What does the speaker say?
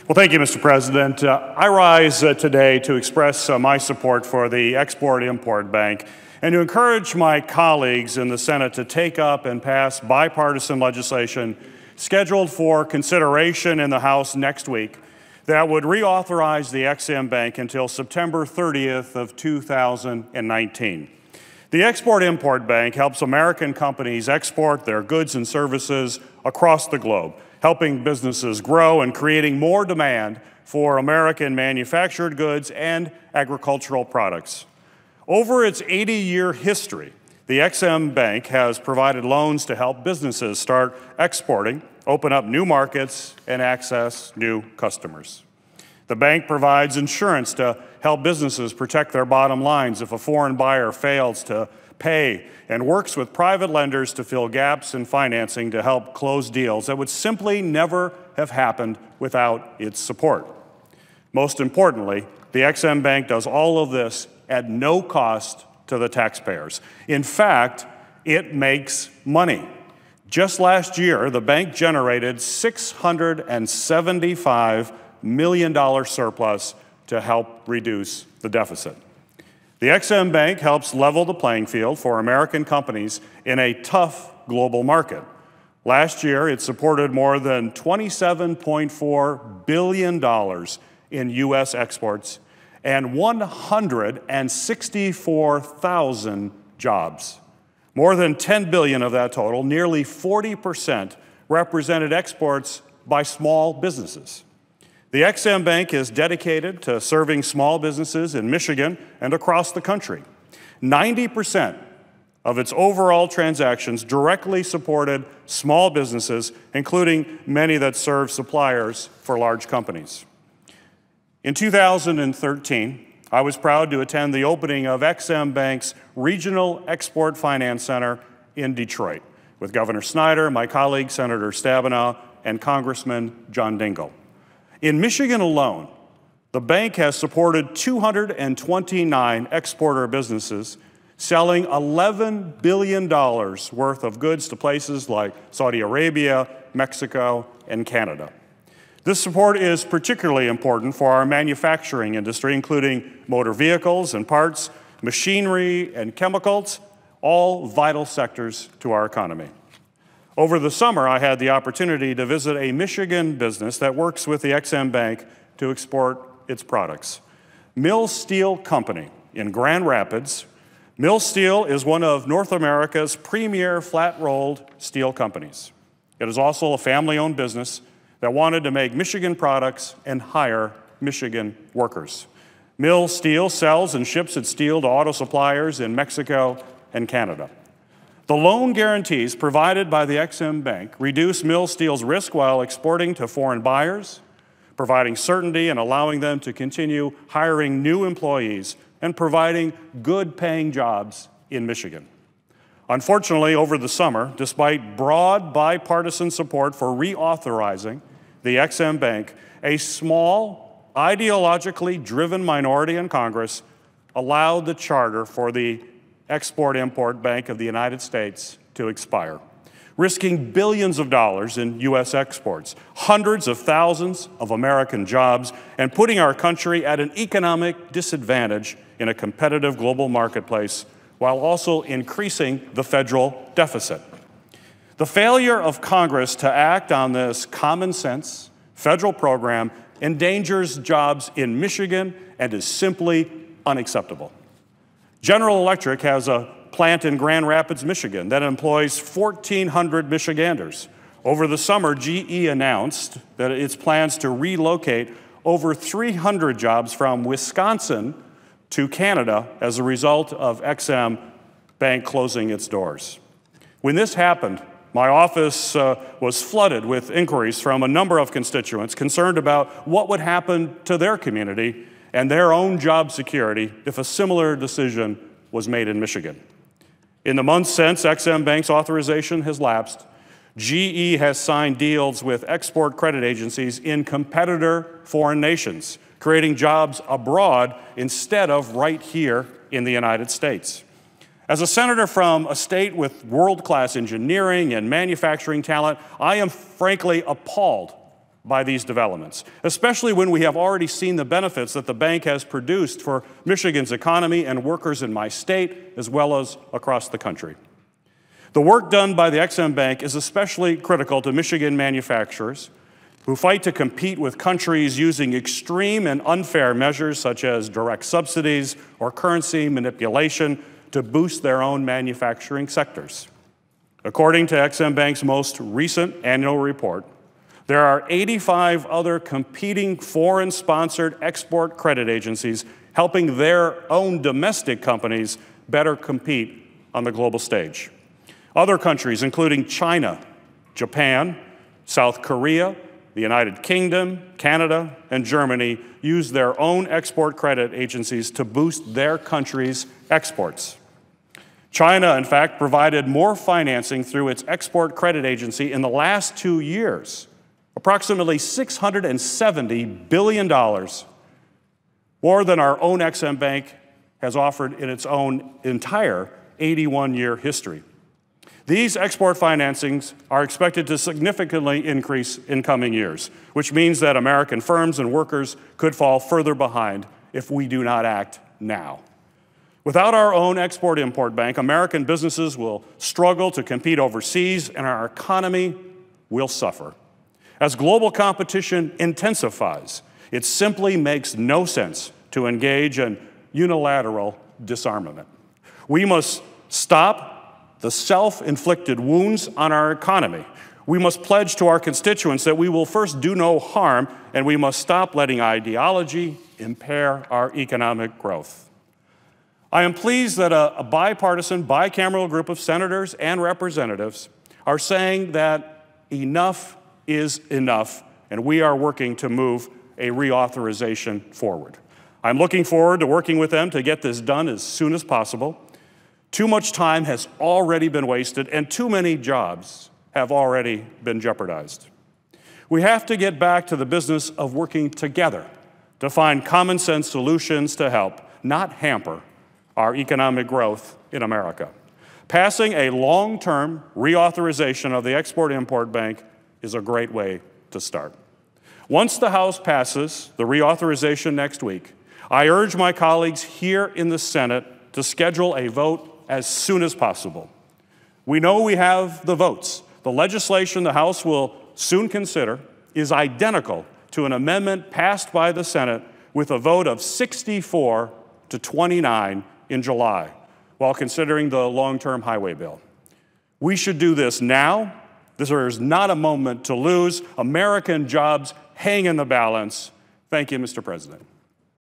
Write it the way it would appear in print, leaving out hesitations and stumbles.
Well, thank you, Mr. President. I rise today to express my support for the Export-Import Bank and to encourage my colleagues in the Senate to take up and pass bipartisan legislation scheduled for consideration in the House next week that would reauthorize the Ex-Im Bank until September 30th of 2019. The Export-Import Bank helps American companies export their goods and services across the globe, helping businesses grow and creating more demand for American manufactured goods and agricultural products. Over its 80-year history, the Ex-Im Bank has provided loans to help businesses start exporting, open up new markets, and access new customers. The bank provides insurance to help businesses protect their bottom lines if a foreign buyer fails to pay, and works with private lenders to fill gaps in financing to help close deals that would simply never have happened without its support. Most importantly, the Ex-Im Bank does all of this at no cost to the taxpayers. In fact, it makes money. Just last year, the bank generated $675 million surplus to help reduce the deficit. The Ex-Im Bank helps level the playing field for American companies in a tough global market. Last year, it supported more than $27.4 billion in U.S. exports and 164,000 jobs. More than $10 billion of that total, nearly 40%, represented exports by small businesses. The Ex-Im Bank is dedicated to serving small businesses in Michigan and across the country. 90% of its overall transactions directly supported small businesses, including many that serve suppliers for large companies. In 2013, I was proud to attend the opening of Ex-Im Bank's Regional Export Finance Center in Detroit with Governor Snyder, my colleague Senator Stabenow, and Congressman John Dingell. In Michigan alone, the bank has supported 229 exporter businesses, selling $11 billion worth of goods to places like Saudi Arabia, Mexico, and Canada. This support is particularly important for our manufacturing industry, including motor vehicles and parts, machinery and chemicals, all vital sectors to our economy. Over the summer, I had the opportunity to visit a Michigan business that works with the Ex-Im Bank to export its products. Mill Steel Company in Grand Rapids. Mill Steel is one of North America's premier flat-rolled steel companies. It is also a family-owned business that wanted to make Michigan products and hire Michigan workers. Mill Steel sells and ships its steel to auto suppliers in Mexico and Canada. The loan guarantees provided by the Ex-Im Bank reduce Mill Steel's risk while exporting to foreign buyers, providing certainty and allowing them to continue hiring new employees and providing good-paying jobs in Michigan. Unfortunately, over the summer, despite broad bipartisan support for reauthorizing the Ex-Im Bank, a small, ideologically driven minority in Congress allowed the charter for the Export-Import Bank of the United States to expire, risking billions of dollars in U.S. exports, hundreds of thousands of American jobs, and putting our country at an economic disadvantage in a competitive global marketplace, while also increasing the federal deficit. The failure of Congress to act on this common sense federal program endangers jobs in Michigan and is simply unacceptable. General Electric has a plant in Grand Rapids, Michigan that employs 1,400 Michiganders. Over the summer, GE announced that its plans to relocate over 300 jobs from Wisconsin to Canada as a result of Ex-Im Bank closing its doors. When this happened, my office was flooded with inquiries from a number of constituents concerned about what would happen to their community and their own job security if a similar decision was made in Michigan. In the months since Ex-Im Bank's authorization has lapsed, GE has signed deals with export credit agencies in competitor foreign nations, creating jobs abroad instead of right here in the United States. As a senator from a state with world-class engineering and manufacturing talent, I am frankly appalled by these developments, especially when we have already seen the benefits that the bank has produced for Michigan's economy and workers in my state, as well as across the country. The work done by the EXIM Bank is especially critical to Michigan manufacturers who fight to compete with countries using extreme and unfair measures such as direct subsidies or currency manipulation to boost their own manufacturing sectors. According to EXIM Bank's most recent annual report, there are 85 other competing foreign-sponsored export credit agencies helping their own domestic companies better compete on the global stage. Other countries, including China, Japan, South Korea, the United Kingdom, Canada, and Germany, use their own export credit agencies to boost their country's exports. China, in fact, provided more financing through its export credit agency in the last 2 years, approximately $670 billion, more than our own EXIM Bank has offered in its own entire 81-year history. These export financings are expected to significantly increase in coming years, which means that American firms and workers could fall further behind if we do not act now. Without our own export-import bank, American businesses will struggle to compete overseas and our economy will suffer. As global competition intensifies, it simply makes no sense to engage in unilateral disarmament. We must stop the self-inflicted wounds on our economy. We must pledge to our constituents that we will first do no harm, and we must stop letting ideology impair our economic growth. I am pleased that a bipartisan, bicameral group of senators and representatives are saying that enough is enough, and we are working to move a reauthorization forward. I'm looking forward to working with them to get this done as soon as possible. Too much time has already been wasted, and too many jobs have already been jeopardized. We have to get back to the business of working together to find common sense solutions to help, not hamper, our economic growth in America. Passing a long-term reauthorization of the Export-Import Bank is a great way to start. Once the House passes the reauthorization next week, I urge my colleagues here in the Senate to schedule a vote as soon as possible. We know we have the votes. The legislation the House will soon consider is identical to an amendment passed by the Senate with a vote of 64 to 29 in July, while considering the long-term highway bill. We should do this now. There is not a moment to lose. American jobs hang in the balance. Thank you, Mr. President.